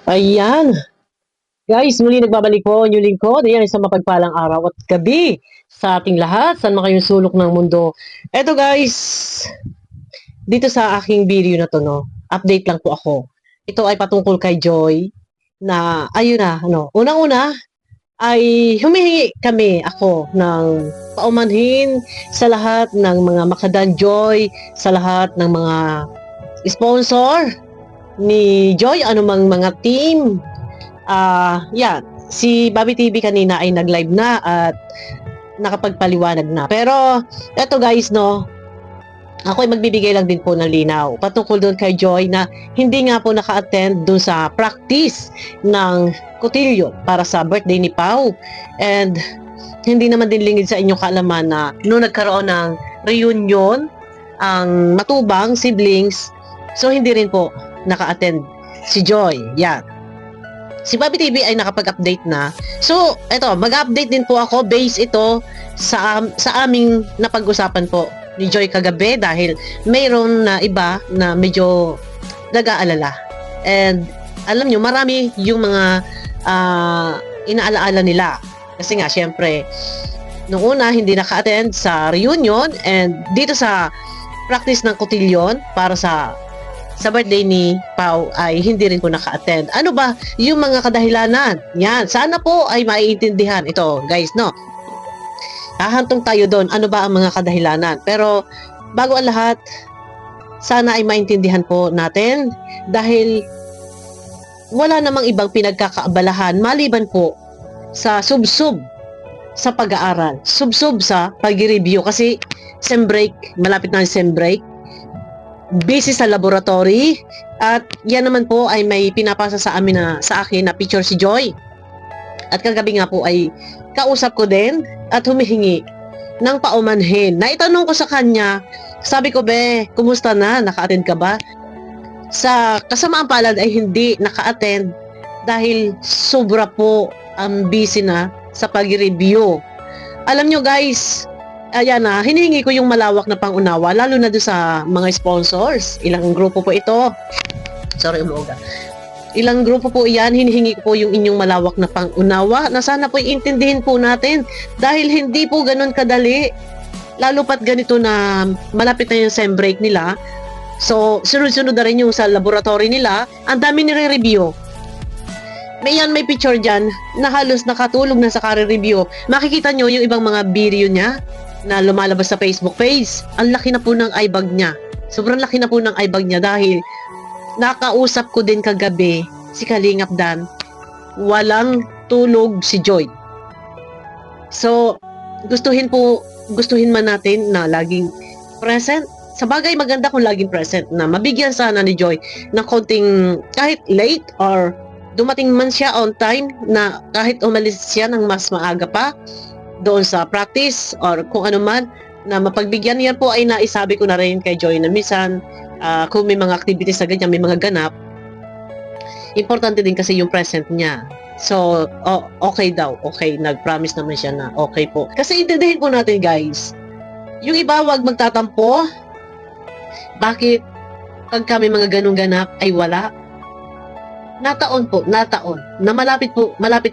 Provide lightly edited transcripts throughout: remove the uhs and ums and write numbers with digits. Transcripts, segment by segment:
Ayan. Guys, muli nagbabalik po yung lingkod. Ayan, isang mapagpalang araw at gabi sa ating lahat. Saan man kayong sulok ng mundo. Eto guys, dito sa aking video na to, no, update lang po ako. Ito ay patungkol kay Joy na, ayun na, unang-una ay humihingi ako ng paumanhin sa lahat ng mga Makadan Joy, sa lahat ng mga sponsor ni Joy, anumang mga team. Yan. Si Bobby TV kanina ay nag-live na at nakapagpaliwanag na. Pero, eto guys, no, ako ay magbibigay lang din po ng linaw patungkol doon kay Joy na hindi nga po naka-attend doon sa practice ng Cotillion para sa birthday ni Pau. And hindi naman din lingid sa inyong kaalaman na noong nagkaroon ng reunion ang matubang siblings, so hindi rin po naka-attend si Joy. Yan. Si Bobby TV ay nakapag-update na. So, eto, mag-update din po ako base ito sa aming napag-usapan po ni Joy kagabi dahil mayroon na iba na medyo nag-aalala. And alam nyo, marami yung mga inaalaala nila. Kasi nga, syempre, nung una, hindi naka-attend sa reunion and dito sa practice ng Cotillion para sa birthday ni Pau ay hindi rin po naka-attend. Ano ba yung mga kadahilanan? Yan, sana po ay maiintindihan. Ito, guys, no? Hahantong tayo doon. Ano ba ang mga kadahilanan? Pero, bago ang lahat, sana ay maintindihan po natin dahil wala namang ibang pinagkakaabalahan maliban po sa sub-sub sa pag-aaral. Sub-sub sa pag-review kasi sem break, malapit na ang sem break, busy sa laboratory at yan naman po ay may pinapasa sa akin na picture si Joy. At kagabi nga po ay kausap ko din at humihingi ng paumanhin. Naitanong ko sa kanya, sabi ko, be, kumusta na? Naka-attend ka ba? Sa kasamaang palad ay hindi naka-attend dahil sobra po ang busy na sa pag-review. Alam nyo guys, ayan na, hinihingi ko yung malawak na pangunawa, lalo na doon sa mga sponsors. Ilang grupo po ito. Sorry, umuuga. Ilang grupo po iyan, hinihingi ko po yung inyong malawak na pangunawa na sana po iintindihin po natin dahil hindi po ganun kadali. Lalo pat ganito na malapit na yung sem break nila. So, sunod-sunod na rin yung sa laboratory nila. Ang dami nire-review. May picture dyan na halos nakatulog na sa kare-review. Makikita nyo yung ibang mga video niya na lumalabas sa Facebook page. Ang laki na po ng eye bag niya. Sobrang laki na po ng eye bag niya dahil nakausap ko din kagabi si Kalingap Dan. Walang tulog si Joy. So, gustuhin man natin na laging present. Sa bagay, maganda kung laging present na mabigyan sana ni Joy ng konting kahit late or dumating man siya on time na kahit umalis siya ng mas maaga pa doon sa practice or kung ano man na mapagbigyan. Yan po ay naisabi ko na rin kay Joy na minsan kung may mga activities na ganyan, may mga ganap, importante din kasi yung present niya. So, okay daw. Okay, nag-promise naman siya na okay po. Kasi intindihin po natin guys, yung iba wag magtatampo. Bakit pag kami mga ganung ganap ay wala? Nataon na malapit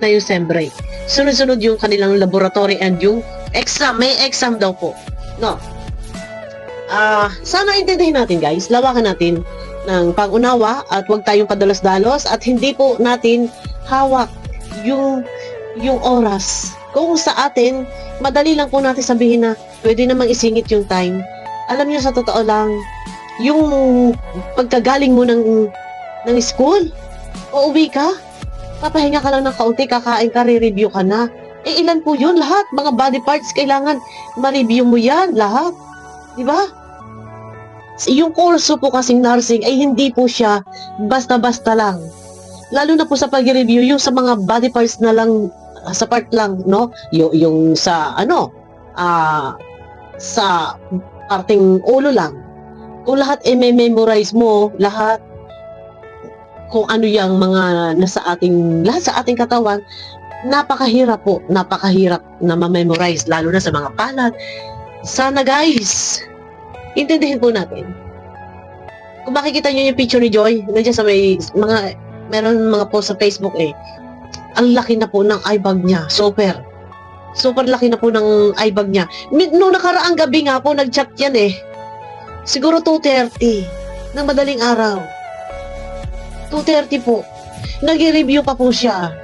na yung sem break. Sunod-sunod yung kanilang laboratory and yung exam, may exam daw po. No. Sana intindihin natin guys, lawakan natin ng pag-unawa at huwag tayong padalos-dalos at hindi po natin hawak yung oras. Kung sa atin, madali lang po natin sabihin na pwede namang isingit yung time. Alam niyo sa totoo lang, yung pagkagaling mo ng school, uuwi ka, papahinga ka lang ng kaunti, kakain ka, re-review ka na. Ilan po yun? Lahat, mga body parts, kailangan ma-review mo yan, lahat. Diba? Yung kurso po kasing nursing ay hindi po siya basta-basta lang. Lalo na po sa pag-review, yung sa mga body parts na lang, sa part lang, no? Yung sa, sa parting ulo lang. Kung lahat memorize mo, lahat, kung ano yung mga lahat sa ating katawan, napakahirap na ma-memorize, lalo na sa mga palad. Sana guys, intindihin po natin. Kung makikita nyo yung picture ni Joy, nandiyan sa may mga meron mga post sa Facebook eh. Ang laki na po ng eye bag niya. Super. Super laki na po ng eye bag niya. Noong nakaraang gabi nga po, nag-chat yan eh. Siguro 2:30 ng madaling araw. 2:30 po. Nag-review pa po siya.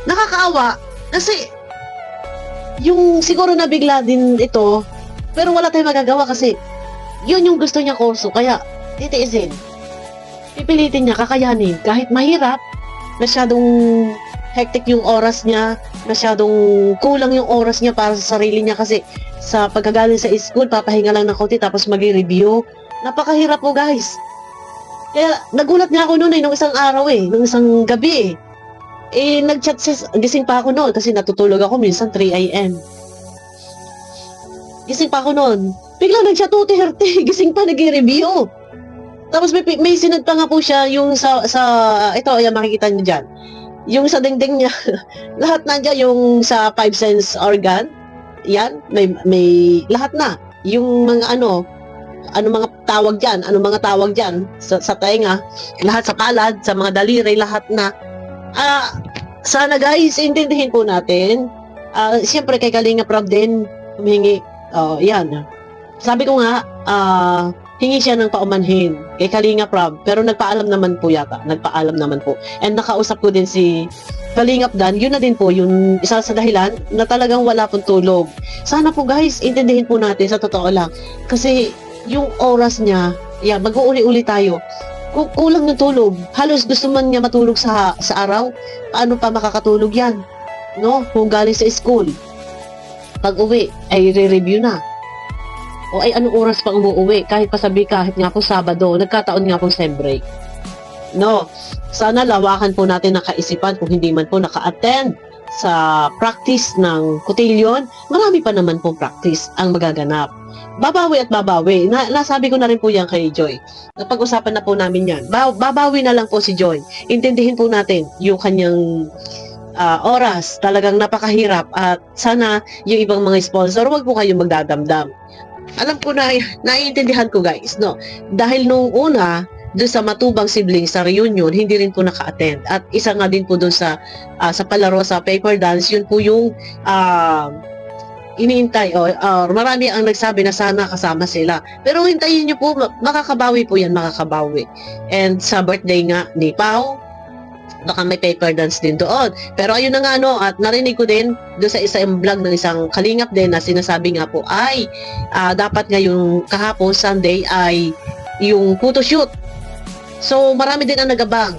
Nakakaawa kasi yung siguro nabigla din ito, pero wala tayong magagawa kasi yun yung gusto niya kurso, kaya titiisin. Pipilitin niya, kakayanin. Kahit mahirap, masyadong hectic yung oras niya, masyadong kulang yung oras niya para sa sarili niya kasi sa pagkagaling sa school, papahinga lang ng konti tapos mag-review. Napakahirap po guys. Kaya nagulat nga ako noon nung isang araw nung isang gabi nag-chat siya, gising pa ako noon kasi natutulog ako minsan 3 a.m. Gising pa ako noon. Biglang nag-chat 2:30, gising pa nag-review. Tapos may sinad pa nga po siya yung sa ito, ayan makikita niyo diyan. Yung sa dingding niya, lahat nandiyan yung sa 5 sense organ. Yan, may lahat na. Yung mga ano mga tawag diyan sa tenga, lahat sa palad, sa mga daliri, lahat na. Sana guys, intindihin po natin. Siyempre kay Kalinga Prab din humingi. Yan. Sabi ko nga, hingi siya ng paumanhin kay Kalinga Prab, pero nagpaalam naman po yata. Nagpaalam naman po. And nakausap ko din si Kalingap Dan, yun na din po, yung isa sa dahilan na talagang wala pong tulog. Sana po guys, intindihin po natin sa totoo lang. Kasi yung oras niya, mag-uuli-uli tayo. Kulang ng tulog. Halos gusto man niya matulog sa araw. Paano pa makakatulog yan? No? Kung galing sa school. Pag uwi, ay re-review na. O ay anong oras pang umuwi? Kahit nga po Sabado, nagkataon nga po sem break. No? Sana lawakan po natin ang kaisipan kung hindi man po naka-attend sa practice ng cotillion. Marami pa naman po practice ang magaganap. Babawi at babawi. Nasabi ko na rin po yan kay Joy. Napag-usapan na po namin yan. Babawi na lang po si Joy. Intindihin po natin yung kanyang oras. Talagang napakahirap. At sana yung ibang mga sponsor, wag po kayong magdadamdam. Alam ko na, naiintindihan ko guys, no? Dahil nung una, doon sa matubang siblings sa reunion, hindi rin po naka-attend. At isa nga din po doon sa palaro sa paper dance, yun po yung iniintay, marami ang nagsabi na sana kasama sila. Pero hintayin nyo po, makakabawi po yan, makakabawi. And sa birthday nga ni Pao, baka may paper dance din doon. Pero ayun na nga at narinig ko din doon sa isang vlog ng isang kalingap din na sinasabi nga po ay dapat nga yung kahapon Sunday ay yung photoshoot. So marami din ang nagabang.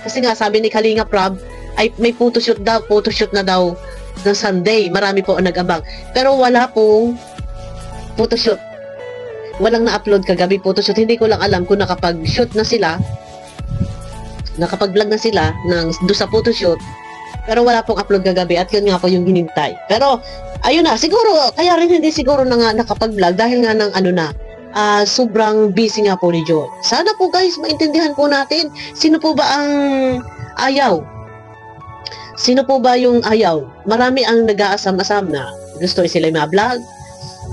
Kasi nga sabi ni Kalinga Prab ay may photoshoot na daw ng Sunday. Marami po ang nag-abang. Pero wala pong photoshoot. Walang na-upload kagabi photoshoot. Hindi ko lang alam kung nakapag-shoot na sila, nakapag-vlog na sila doon sa photoshoot. Pero wala pong upload kagabi at yun nga po yung hinintay. Pero ayun na, siguro, kaya rin hindi siguro na nga nakapag-vlog dahil nga ng sobrang busy nga po ni John. Sana po guys, maintindihan po natin. Sino po ba ang ayaw? Sino po ba yung ayaw? Marami ang nag-aasam-asam na gusto sila ma-vlog.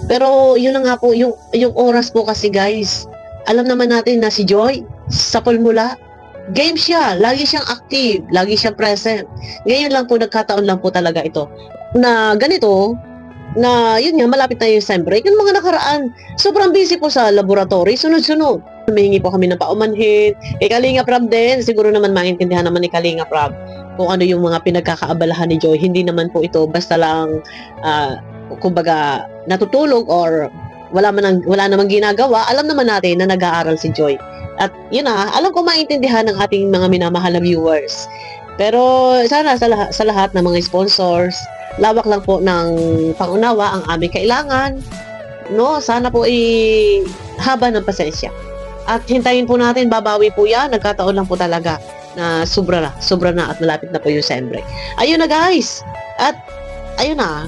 Pero yun na nga po, yung oras po kasi guys, alam naman natin na si Joy, sa Pulmula, game siya, lagi siyang active, lagi siyang present. Ngayon lang po, nagkataon lang po talaga ito. Na ganito, na yun nga, malapit na yung sem break. Yung mga nakaraan, sobrang busy po sa laboratory, sunod-sunod. Humingi po kami ng paumanhin. Kay Kalinga Prab din, siguro naman maintindihan naman ni Kalinga Prab kung ano yung mga pinagkakaabalahan ni Joy. Hindi naman po ito basta lang kumbaga natutulog or wala namang ginagawa. Alam naman natin na nag-aaral si Joy. At yun alam ko maintindihan ng ating mga minamahal na viewers. Pero sana sa lahat ng mga sponsors, lawak lang po ng pangunawa ang aming kailangan. No, sana po haba ng pasensya. At hintayin po natin, babawi po yan. Nagkataon lang po talaga na sobra na at malapit na po yung sem break. Ayun na guys. At ayun na.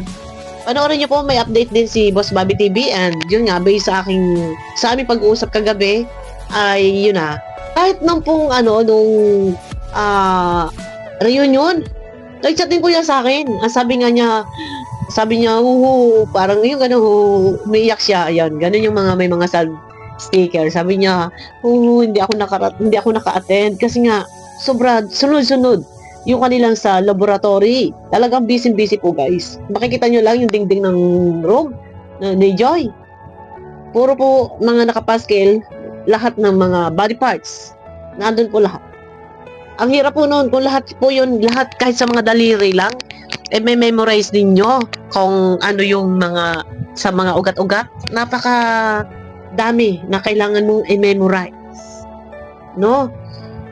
Panoorin niyo po, may update din si Boss Bobby TV and yun nga, based sa aming pag-uusap kagabi ay yun na. Kahit nung reunion, nag-chat din po yan sa akin. Sabi niya, parang yung umiiyak siya. Ayan, ganun yung may mga sticker. Sabi niya, hindi ako naka-attend kasi nga sobra sunod-sunod yung kanilang sa laboratory. Talagang busy-busy po guys. Makikita nyo lang yung dingding ng room ni Joy. Puro po mga nakapaskel, lahat ng mga body parts. Nandun po lahat. Ang hirap po noon kung lahat po yun, lahat kahit sa mga daliri lang, may memorize ninyo kung ano yung mga sa mga ugat-ugat. Napaka dami na kailangan mong i-memorize. No?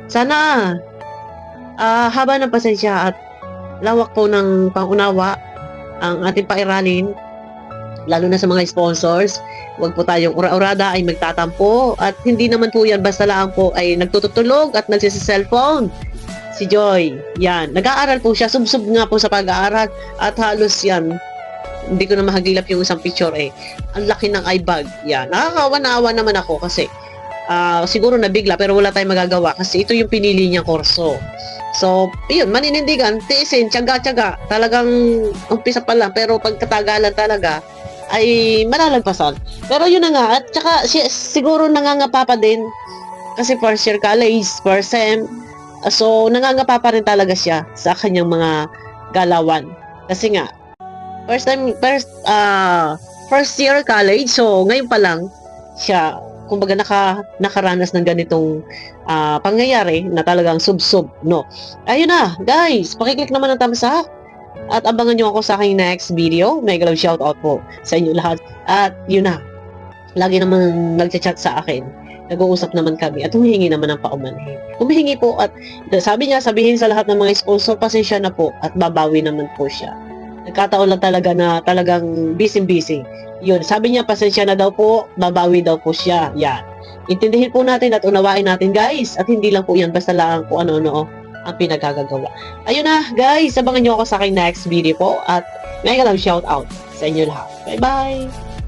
Sana haba ng pasensya at lawak po ng pangunawa ang ating pairalin, lalo na sa mga sponsors. Huwag po tayong ura-urada ay magtatampo at hindi naman po yan basta lang po ay nagtutulog at nagsisi-cellphone. Si Joy, yan, nag-aaral po siya, sub-sub nga po sa pag-aaral at halos yan, hindi ko na mahagilap yung isang picture ang laki ng eye bag, yan, nakakawa naman ako kasi siguro nabigla pero wala tayong magagawa kasi ito yung pinili niyang kurso. So, yun, maninindigan, tiisin, tiyaga-tiyaga, talagang umpisa pa lang pero pagkatagalan talaga ay malalagpasan. Pero yun na nga, at saka siguro nangangapa pa din kasi first year college, first sem, so nangangapa pa rin talaga siya sa kanyang mga galawan. Kasi nga, first year college, so ngayon pa lang siya, kumbaga nakaranas ng ganitong pangyayari na talagang sub-sub, no? Ayun na, guys, pakiclick naman ng thumbs up at abangan nyo ako sa aking next video. Mega love shoutout po sa inyo lahat. At yun na, lagi naman nagchat-chat sa akin. Nag-uusap naman kami at humihingi naman ng paumanhin. Humihingi po at sabi niya, sabihin sa lahat ng mga sponsor, pasensya na po at babawi naman po siya. Nagkataon lang talaga na talagang busy-busy. Yun, sabi niya, pasensya na daw po, babawi daw po siya. Yan. Intindihin po natin at unawain natin guys. At hindi lang po yan, basta lang po ano-ano ang pinagagagawa. Ayun na guys, abangan nyo ako sa aking next video po. At mega love shout out sa inyo lahat. Bye-bye!